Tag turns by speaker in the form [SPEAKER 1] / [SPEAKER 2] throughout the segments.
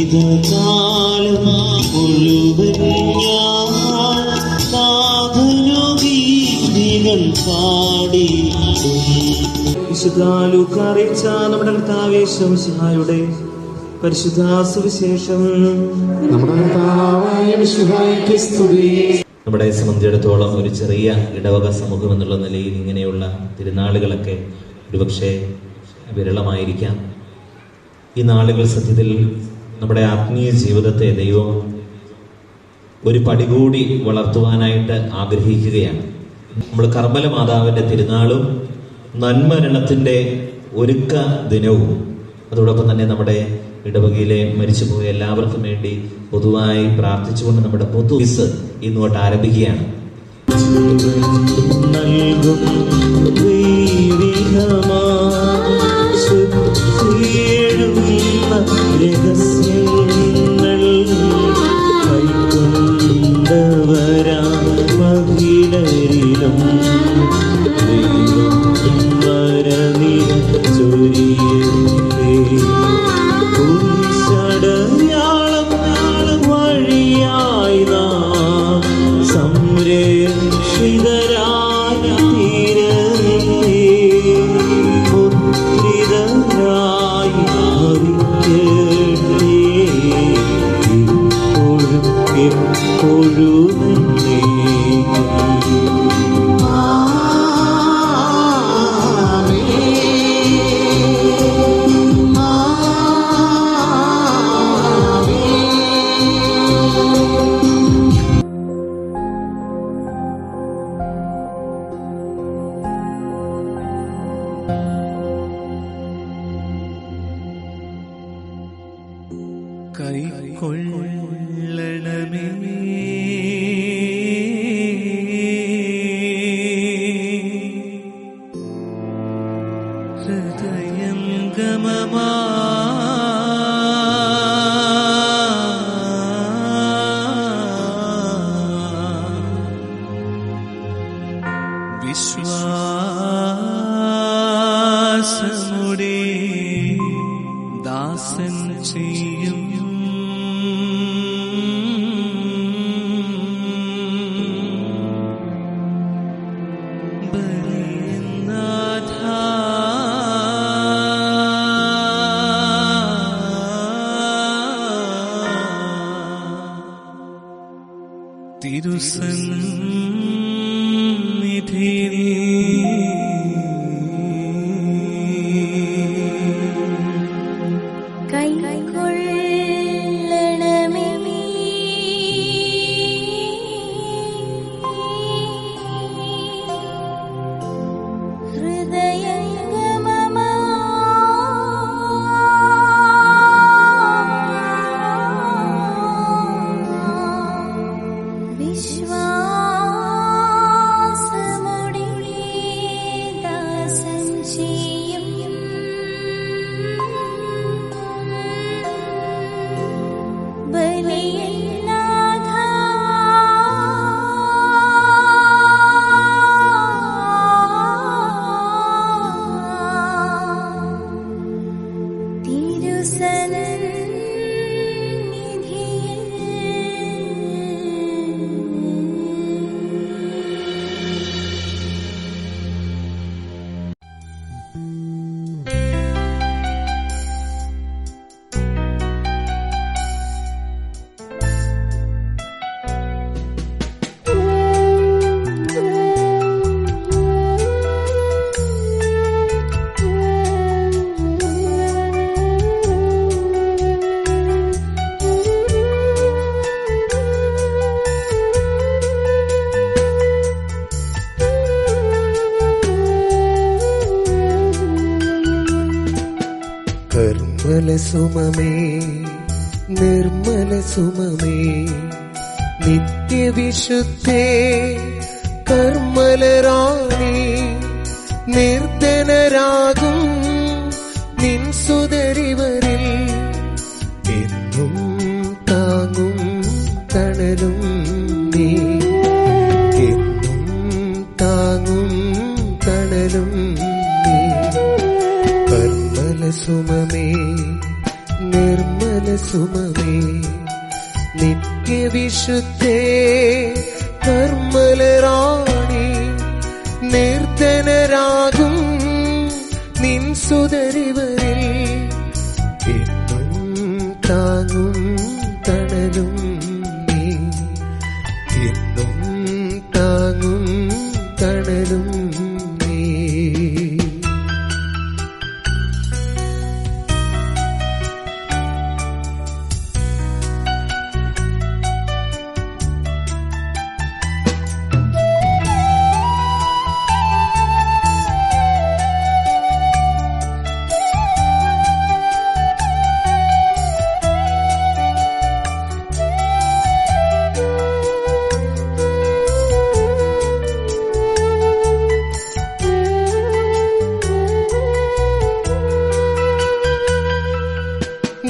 [SPEAKER 1] ജീവിതകാലം മുഴുവൻ വിശുദ്ധ ലൂക്കാ അറിയിച്ച നമ്മുടെ കർത്താവേ മിശിഹായുടെ പരിശുദ്ധ സുവിശേഷം.
[SPEAKER 2] നമ്മളെ സംബന്ധിച്ചിടത്തോളം ഒരു ചെറിയ ഇടവക സമൂഹം എന്നുള്ള നിലയിൽ ഇങ്ങനെയുള്ള തിരുനാളുകളൊക്കെ ഒരുപക്ഷെ വിരളമായിരിക്കാം. ഈ നാളുകൾ സത്യത്തിൽ നമ്മുടെ ആത്മീയ ജീവിതത്തെ ദൈവം ഒരു പടി കൂടി വളർത്തുവാനായിട്ട് ആഗ്രഹിക്കുകയാണ്. നമ്മൾ കർമ്മല മാതാവിന്റെ തിരുനാളും നന്മരണത്തിന്റെ ഒരുക്ക ദിനവും അതോടൊപ്പം തന്നെ നമ്മുടെ ഇടവകയിലെ മരിച്ചുപോയ എല്ലാവർക്കും വേണ്ടി പൊതുവായി പ്രാർത്ഥിച്ചുകൊണ്ട് നമ്മുടെ പൊതുവിസ് ഇന്നോട്ട് ആരംഭിക്കുകയാണ്.
[SPEAKER 1] കൈക്കൊള്ളണമേ ഹൃദയം ഗമമാ വിശ്വാസമുടെ ദാസൻ ചെയ്യും തിരുസന്നിധിയിൽ
[SPEAKER 3] കൈക്കൊള്ളണമേ ഹൃദയംഗമമാ വിശ്വാസമുടെ ദാസൻ ചെയ്യും ബലിയല്ലാഥ
[SPEAKER 4] നിർമ്മല സുമമേ നിർമ്മല സുമമേ നിത്യവിശുദ്ധേ കർമ്മലറാണി നിർദ്ദയ നിർധനരാകും നിൻ സുതരിവരിൽ എന്നും താങ്ങും തണലും നീ, എന്നും താങ്ങും തണലും നീ. കർമ്മല സുമമേ നിർമ്മല സുമമേ നിത്യവിശുദ്ധേ കർമ്മലറാണി, നിർധനരാകും നിൻ സുതരിവരിൽ എന്നും താങ്ങും തണലും നീ, എന്നും താങ്ങും തണലും നീ.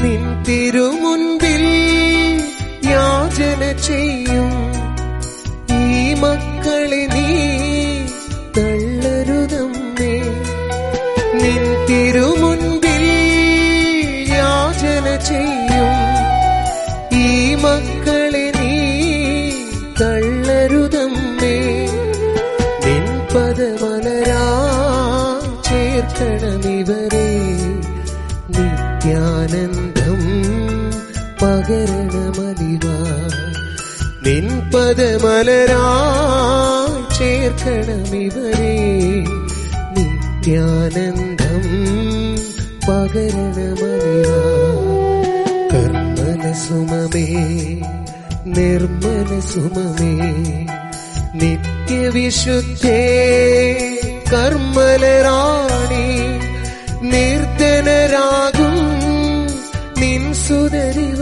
[SPEAKER 4] നിൻ തിരുമുൻപിൽ യാചന ചെയ്യും ഈ മക്കളെ നീ തള്ളരുതമ്മേ. നിൻ തിരുമുൻപിൽ യാചന ചെയ്യും ഈ മക്കളെ നീ തള്ളരുതമ്മേ. നിൻ പദമലരാ ചേർക്കണമിവരെ, നിത്യാനന്ദം പകരണമലിവ. നിൻ പദമലരായി ചേർക്കണമിവരെ, നിത്യാനന്ദം പകരണമലിവ. കർമ്മല സുമമേ നിർമ്മല സുമമേ നിത്യവിശുദ്ധേ കർമ്മലറാണി, നിർധനരാകും നിൻ സുതരിവ